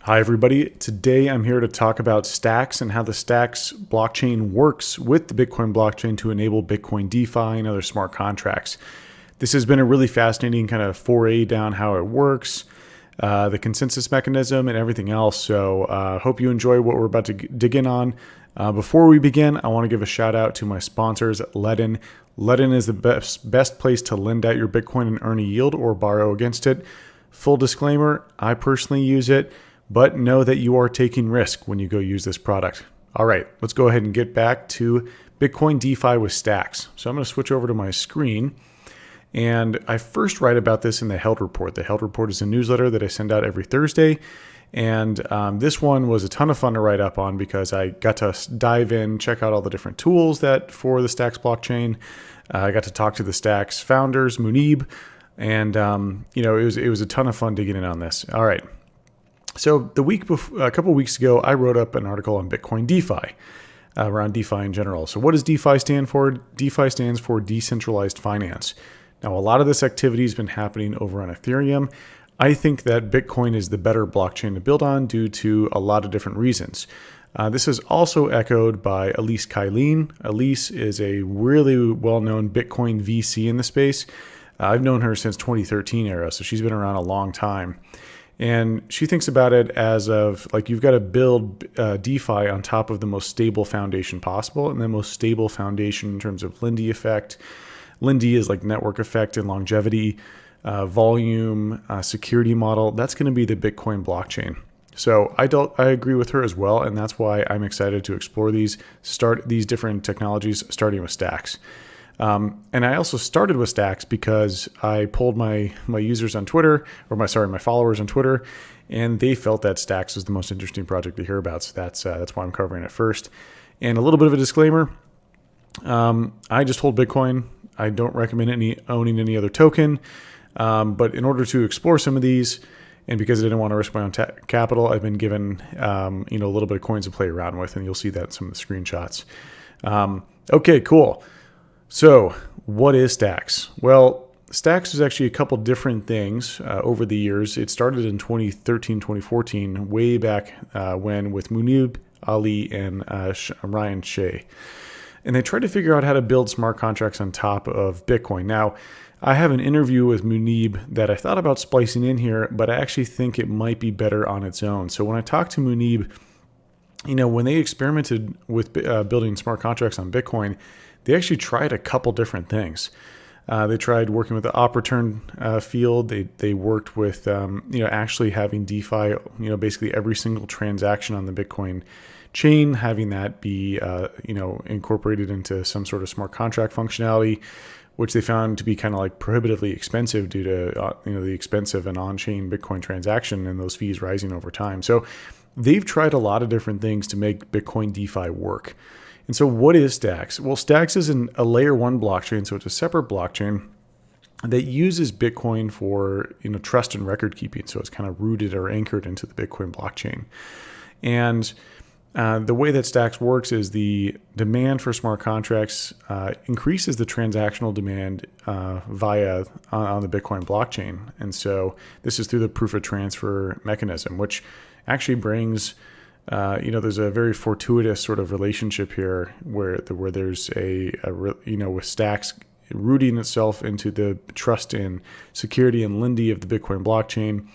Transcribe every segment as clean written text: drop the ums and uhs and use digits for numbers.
Hi, everybody. Today I'm here to talk about Stacks and how the Stacks blockchain works with the Bitcoin blockchain to enable Bitcoin DeFi and other smart contracts. This has been a really fascinating kind of foray down how it works, the consensus mechanism, and everything else. So hope you enjoy what we're about to dig in on. Before we begin, I want to give a shout out to my sponsors, Ledn. Ledn is the best place to lend out your Bitcoin and earn a yield or borrow against it. Full disclaimer, I personally use it, but know that you are taking risk when you go use this product. All right, let's go ahead and get back to Bitcoin DeFi with Stacks. So I'm going to switch over to my screen. And I first write about this in the Held Report. The Held Report is a newsletter that I send out every Thursday. And this one was a ton of fun to write up on because I got to dive in, check out all the different tools that for the Stacks blockchain. I got to talk to the Stacks founders, Munib, and it was a ton of fun digging in on this. All right. So the week before, a couple of weeks ago, I wrote up an article on Bitcoin DeFi, around DeFi in general. So what does DeFi stand for? DeFi stands for decentralized finance. Now, a lot of this activity has been happening over on Ethereum. I think that Bitcoin is the better blockchain to build on due to a lot of different reasons. This is also echoed by Elise Kylene. Elise is a really well-known Bitcoin VC in the space. I've known her since 2013 era, so she's been around a long time. And she thinks about it as of like you've got to build DeFi on top of the most stable foundation possible, and the most stable foundation in terms of Lindy effect. Lindy is like network effect and longevity, volume, security model. That's going to be the Bitcoin blockchain. So I agree with her as well, and that's why I'm excited to explore these different technologies, starting with Stacks. And I also started with Stacks because I polled my users on Twitter, or my followers on Twitter, and they felt that Stacks was the most interesting project to hear about. So that's why I'm covering it first. And a little bit of a disclaimer: I just hold Bitcoin. I don't recommend owning any other token. But in order to explore some of these, and because I didn't want to risk my own capital, I've been given a little bit of coins to play around with, and you'll see that in some of the screenshots. Okay, cool. So what is Stacks? Well, Stacks is actually a couple different things over the years. It started in 2013, 2014, way back when with Munib, Ali, and Ryan Shea. And they tried to figure out how to build smart contracts on top of Bitcoin. Now, I have an interview with Munib that I thought about splicing in here, but I actually think it might be better on its own. So when I talked to Munib, when they experimented with building smart contracts on Bitcoin, they actually tried a couple different things. They tried working with the op return field. They worked with actually having DeFi, basically every single transaction on the Bitcoin chain, having that be incorporated into some sort of smart contract functionality, which they found to be kind of like prohibitively expensive due to the expensive and on-chain Bitcoin transaction and those fees rising over time. So they've tried a lot of different things to make Bitcoin DeFi work. And so what is Stacks? Well, Stacks is a layer one blockchain, so it's a separate blockchain that uses Bitcoin for trust and record keeping. So it's kind of rooted or anchored into the Bitcoin blockchain. And the way that Stacks works is the demand for smart contracts increases the transactional demand via on the Bitcoin blockchain. And so this is through the proof of transfer mechanism, which actually brings there's a very fortuitous sort of relationship here where there's with Stacks rooting itself into the trust and security and Lindy of the Bitcoin blockchain,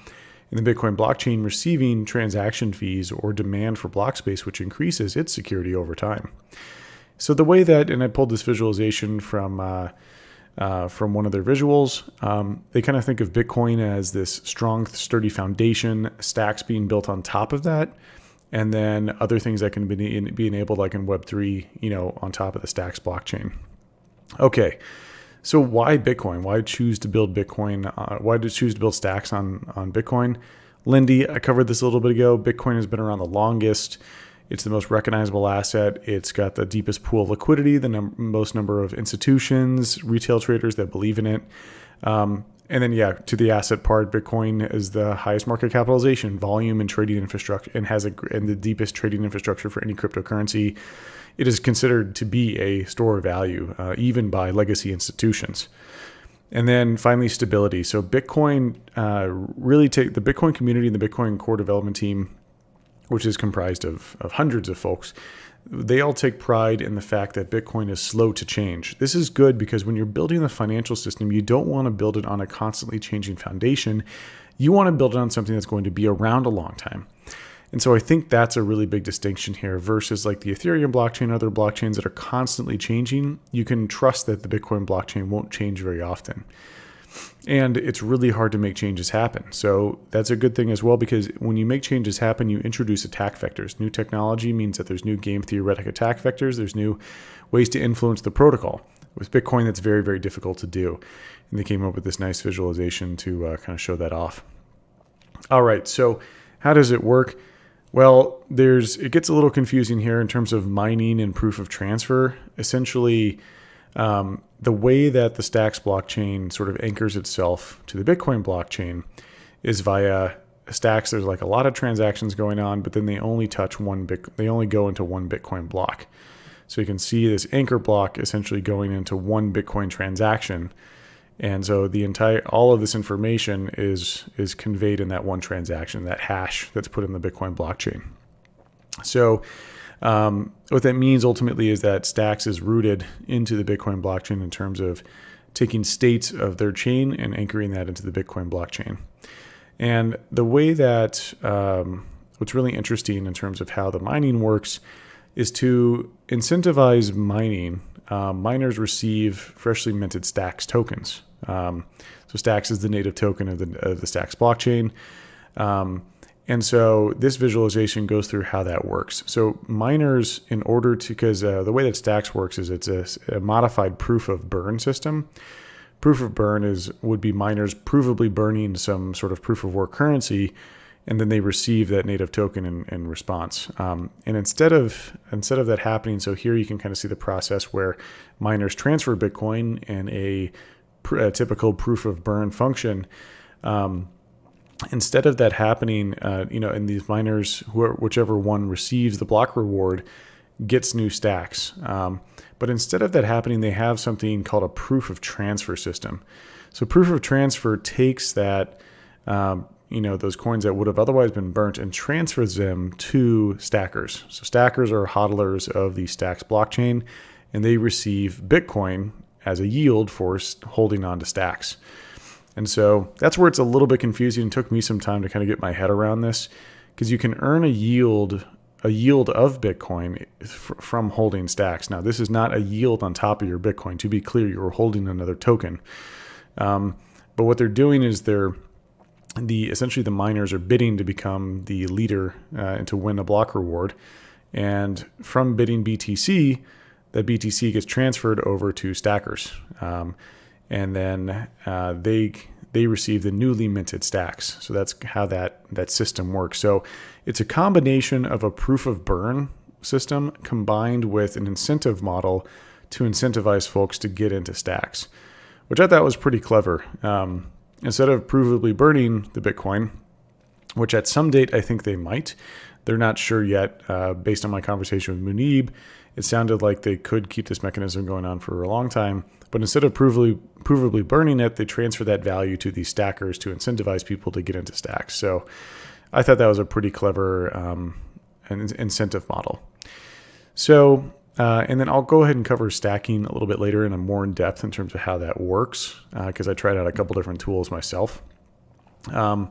and the Bitcoin blockchain receiving transaction fees or demand for block space, which increases its security over time. So the way that, and I pulled this visualization from one of their visuals, they kind of think of Bitcoin as this strong, sturdy foundation, Stacks being built on top of that, and then other things that can be enabled, like in Web3, on top of the Stacks blockchain. Okay, so why Bitcoin? Why choose to build Bitcoin? Why choose to build Stacks on Bitcoin? Lindy, I covered this a little bit ago. Bitcoin has been around the longest. It's the most recognizable asset. It's got the deepest pool of liquidity, the most number of institutions, retail traders that believe in it. And then, to the asset part, Bitcoin is the highest market capitalization, volume, and trading infrastructure, and has the deepest trading infrastructure for any cryptocurrency. It is considered to be a store of value, even by legacy institutions. And then finally, stability. So Bitcoin the Bitcoin community and the Bitcoin core development team, which is comprised of hundreds of folks, they all take pride in the fact that Bitcoin is slow to change. This is good because when you're building the financial system, you don't want to build it on a constantly changing foundation. You want to build it on something that's going to be around a long time. And so I think that's a really big distinction here versus like the Ethereum blockchain, other blockchains that are constantly changing. You can trust that the Bitcoin blockchain won't change very often. And it's really hard to make changes happen. So that's a good thing as well, because when you make changes happen, you introduce attack vectors. New technology means that there's new game theoretic attack vectors. There's new ways to influence the protocol. With Bitcoin, that's very, very difficult to do. And they came up with this nice visualization to kind of show that off. All right, so how does it work? Well, it gets a little confusing here in terms of mining and proof of transfer. Essentially, the way that the Stacks blockchain sort of anchors itself to the Bitcoin blockchain is via Stacks. There's like a lot of transactions going on, but then they only they only go into one Bitcoin block. So you can see this anchor block essentially going into one Bitcoin transaction. And so all of this information is conveyed in that one transaction, that hash that's put in the Bitcoin blockchain. So what that means ultimately is that Stacks is rooted into the Bitcoin blockchain in terms of taking states of their chain and anchoring that into the Bitcoin blockchain. And the way that what's really interesting in terms of how the mining works is to incentivize mining. Miners receive freshly minted Stacks tokens. So Stacks is the native token of the Stacks blockchain. And so this visualization goes through how that works. So miners, because the way that Stacks works is it's a modified proof of burn system. Proof of burn would be miners provably burning some sort of proof of work currency, and then they receive that native token in response. And instead of that happening, so here you can kind of see the process where miners transfer Bitcoin in a typical proof of burn function. Instead of that happening, and these miners, whichever one receives the block reward, gets new Stacks. But instead of that happening, they have something called a proof of transfer system. So proof of transfer takes that, those coins that would have otherwise been burnt and transfers them to stackers. So stackers are hodlers of the Stacks blockchain, and they receive Bitcoin as a yield for holding on to Stacks. And so that's where it's a little bit confusing. It took me some time to kind of get my head around this, because you can earn a yield of Bitcoin from holding Stacks. Now, this is not a yield on top of your Bitcoin. To be clear, you're holding another token. But what they're doing is essentially the miners are bidding to become the leader and to win a block reward. And from bidding BTC, that BTC gets transferred over to stackers. And then they receive the newly minted Stacks. So that's how that system works. So it's a combination of a proof of burn system combined with an incentive model to incentivize folks to get into Stacks, which I thought was pretty clever. Instead of provably burning the Bitcoin, which at some date I think they might, they're not sure yet. Based on my conversation with Munib, it sounded like they could keep this mechanism going on for a long time. But instead of provably burning it, they transfer that value to these stackers to incentivize people to get into Stacks. So I thought that was a pretty clever incentive model. So, and then I'll go ahead and cover stacking a little bit later in a more in depth in terms of how that works, because I tried out a couple different tools myself. When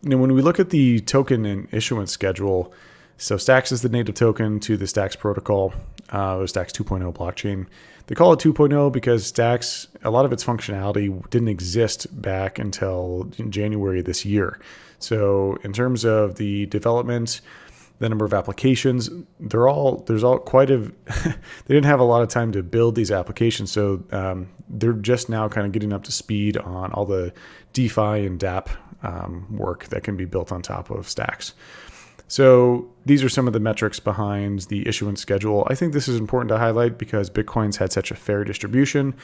we look at the token and issuance schedule, so Stacks is the native token to the Stacks protocol, or Stacks 2.0 blockchain. They call it 2.0 because Stacks, a lot of its functionality didn't exist back until January this year. So in terms of the development, the number of applications, they didn't have a lot of time to build these applications. So they're just now kind of getting up to speed on all the DeFi and dApp work that can be built on top of Stacks. So these are some of the metrics behind the issuance schedule. I think this is important to highlight because Bitcoin's had such a fair distribution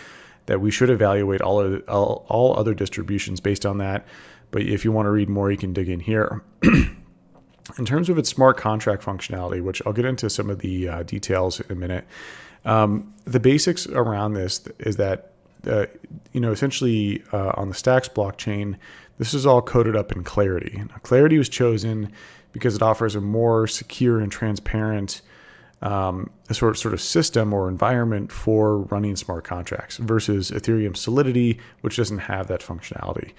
that we should evaluate all other distributions based on that. But if you want to read more, you can dig in here. In terms of its smart contract functionality, which I'll get into some of the details in a minute, the basics around this is that essentially on the Stacks blockchain, this is all coded up in Clarity. Now, Clarity was chosen because it offers a more secure and transparent sort of system or environment for running smart contracts versus Ethereum Solidity, which doesn't have that functionality.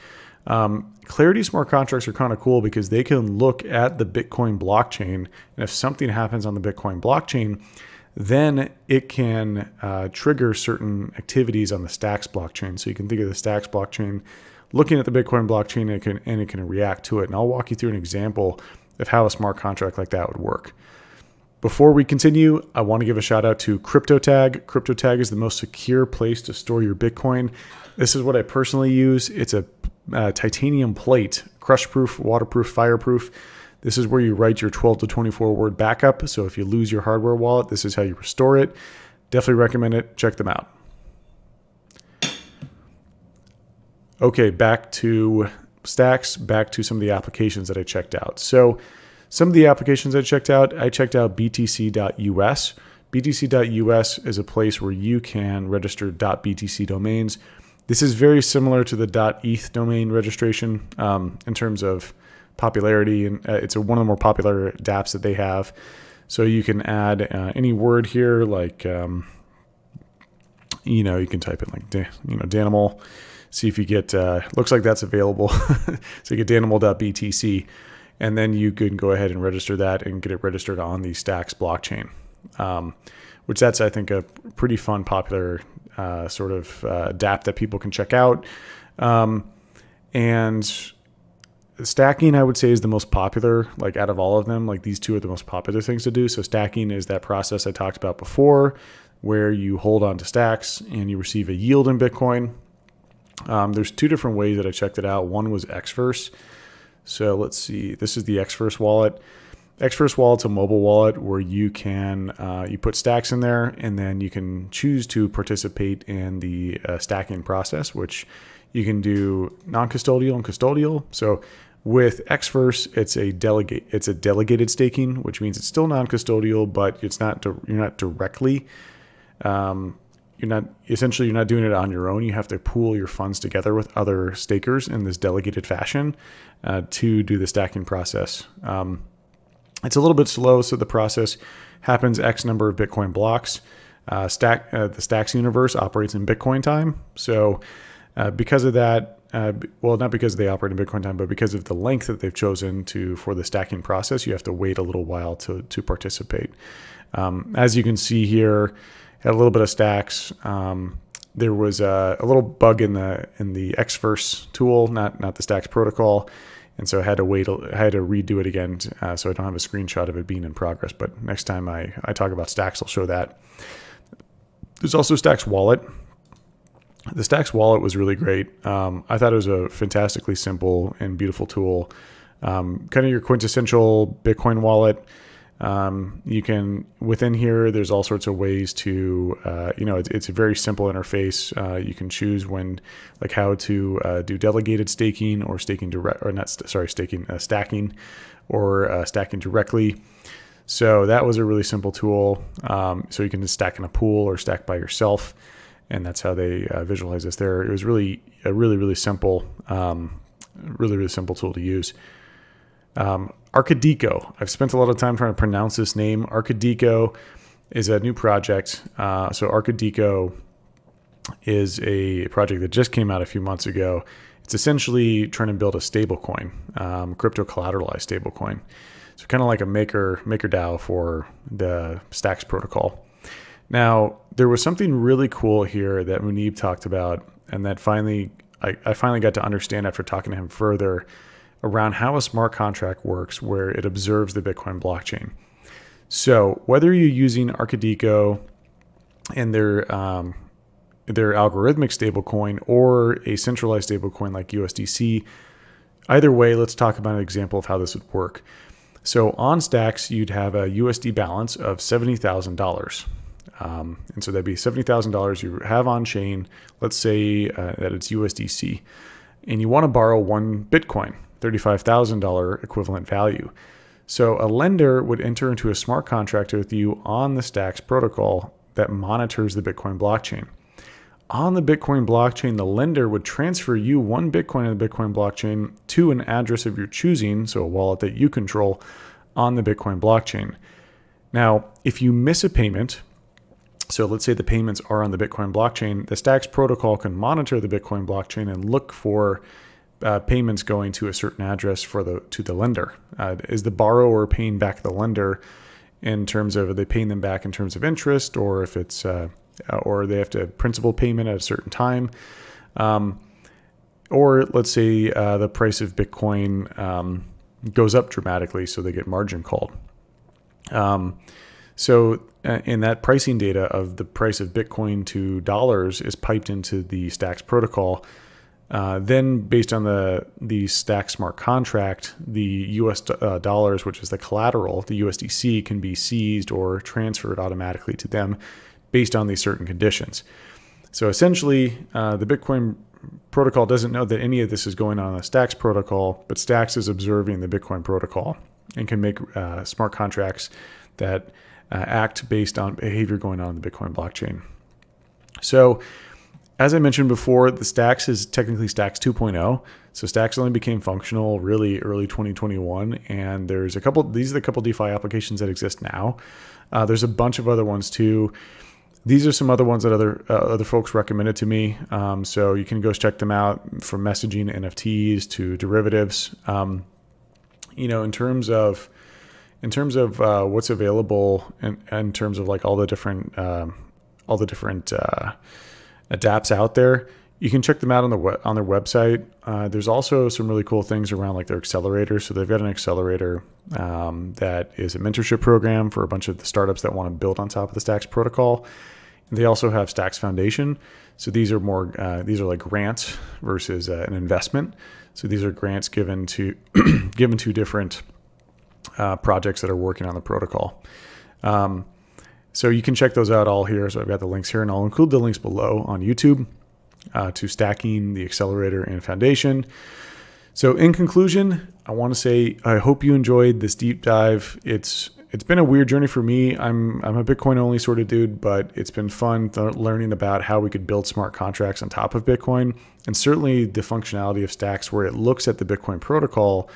Clarity smart contracts are kind of cool because they can look at the Bitcoin blockchain, and if something happens on the Bitcoin blockchain, then it can trigger certain activities on the Stacks blockchain. So you can think of the Stacks blockchain looking at the Bitcoin blockchain, and it can react to it. And I'll walk you through an example of how a smart contract like that would work. Before we continue, I want to give a shout out to CryptoTag. CryptoTag is the most secure place to store your Bitcoin. This is what I personally use. It's a titanium plate, crush-proof, waterproof, fireproof. This is where you write your 12 to 24 word backup. So if you lose your hardware wallet, this is how you restore it. Definitely recommend it. Check them out. Okay, back to Stacks, back to some of the applications that I checked out. So some of the applications I checked out BTC.us. BTC.us is a place where you can register .btc domains. This is very similar to the .eth domain registration in terms of popularity, and it's one of the more popular dApps that they have. So you can add any word here, like you can type in like Danimal. See if you get looks like that's available. So you get Danimal.btc, and then you can go ahead and register that and get it registered on the Stacks blockchain, which that's, I think, a pretty fun, popular sort of dApp that people can check out. And stacking, I would say, is the most popular, like out of all of them. Like these two are the most popular things to do. So stacking is that process I talked about before, where you hold on to stacks and you receive a yield in Bitcoin. There's two different ways that I checked it out. One was Xverse. So let's see. This is the Xverse wallet. Xverse wallet's a mobile wallet where you can you put stacks in there, and then you can choose to participate in the stacking process, which you can do non-custodial and custodial. So with Xverse, it's a delegated staking, which means it's still non-custodial, but you're not directly you're not doing it on your own. You have to pool your funds together with other stakers in this delegated fashion to do the stacking process. It's a little bit slow, so the process happens X number of Bitcoin blocks. The Stacks universe operates in Bitcoin time. So because of that, not because they operate in Bitcoin time, but because of the length that they've chosen for the stacking process, you have to wait a little while to participate. As you can see here, had a little bit of stacks. There was a little bug in the Xverse tool, not the Stacks protocol. And so I had to redo it again. So I don't have a screenshot of it being in progress, but next time I talk about Stacks, I'll show that. There's also Stacks Wallet. The Stacks Wallet was really great. I thought it was a fantastically simple and beautiful tool. Kind of your quintessential Bitcoin wallet. You can, within here, there's all sorts of ways to, it's a very simple interface. You can choose how to do delegated staking or stacking or stacking directly. So that was a really simple tool. So you can just stack in a pool or stack by yourself. And that's how they visualize this there. It was really really simple, really simple tool to use. Arcadico. I've spent a lot of time trying to pronounce this name. Arcadico is a new project. So Arcadico is a project that just came out a few months ago. It's essentially trying to build a stablecoin, crypto collateralized stablecoin. So kind of like a maker DAO for the Stacks protocol. Now, there was something really cool here that Munib talked about, and that I finally got to understand after talking to him further around how a smart contract works, where it observes the Bitcoin blockchain. So whether you're using Arcadico and their algorithmic stablecoin or a centralized stablecoin like USDC, either way, let's talk about an example of how this would work. So on Stacks, you'd have a USD balance of $70,000. And so that'd be $70,000 you have on chain. Let's say that it's USDC, and you want to borrow one Bitcoin, $35,000 equivalent value. So a lender would enter into a smart contract with you on the Stacks protocol that monitors the Bitcoin blockchain. On the Bitcoin blockchain, the lender would transfer you 1 Bitcoin on the Bitcoin blockchain to an address of your choosing, so a wallet that you control on the Bitcoin blockchain. Now, if you miss a payment, so let's say the payments are on the Bitcoin blockchain, the Stacks protocol can monitor the Bitcoin blockchain and look for payments going to a certain address to the lender. Is the borrower paying back the lender in terms of, are they paying them back in terms of interest, or if it's or they have to principal payment at a certain time, or let's say the price of Bitcoin goes up dramatically, so they get margin called. So in that pricing data of the price of Bitcoin to dollars is piped into the Stacks protocol. Then based on the Stacks smart contract, the US dollars, which is the collateral, the USDC, can be seized or transferred automatically to them based on these certain conditions. So essentially, the Bitcoin protocol doesn't know that any of this is going on the Stacks protocol, but Stacks is observing the Bitcoin protocol and can make smart contracts that act based on behavior going on in the Bitcoin blockchain. So as I mentioned before, the Stacks is technically Stacks 2.0. So Stacks only became functional really early 2021. And these are the couple DeFi applications that exist now. There's a bunch of other ones too. These are some other ones that other folks recommended to me. So you can go check them out, from messaging, NFTs to derivatives. In terms of what's available in terms of like all the different dApps out there, you can check them out on their website. There's also some really cool things around like their accelerator. So they've got an accelerator that is a mentorship program for a bunch of the startups that want to build on top of the Stacks protocol. And they also have Stacks Foundation. So these are like grants versus an investment. So these are grants given to different projects that are working on the protocol. So you can check those out all here. So I've got the links here, and I'll include the links below on YouTube to Stacking, the Accelerator, and Foundation. So in conclusion, I want to say I hope you enjoyed this deep dive. It's been a weird journey for me. I'm a Bitcoin only sort of dude, but it's been fun learning about how we could build smart contracts on top of Bitcoin, and certainly the functionality of Stacks, where it looks at the Bitcoin protocol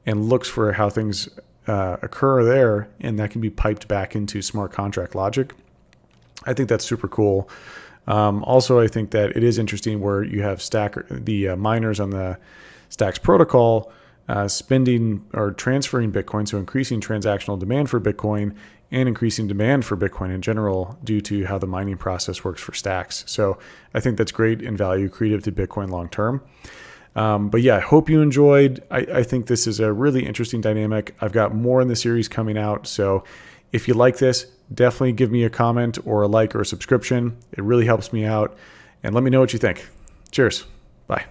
and looks for how things occur there, and that can be piped back into smart contract logic. I think that's super cool. Also, I think that it is interesting where you have the miners on the Stacks protocol spending or transferring Bitcoin, so increasing transactional demand for Bitcoin and increasing demand for Bitcoin in general due to how the mining process works for Stacks. So I think that's great and value accretive to Bitcoin long term. But yeah, I hope you enjoyed. I think this is a really interesting dynamic. I've got more in the series coming out. So if you like this, definitely give me a comment or a like or a subscription. It really helps me out. And let me know what you think. Cheers. Bye.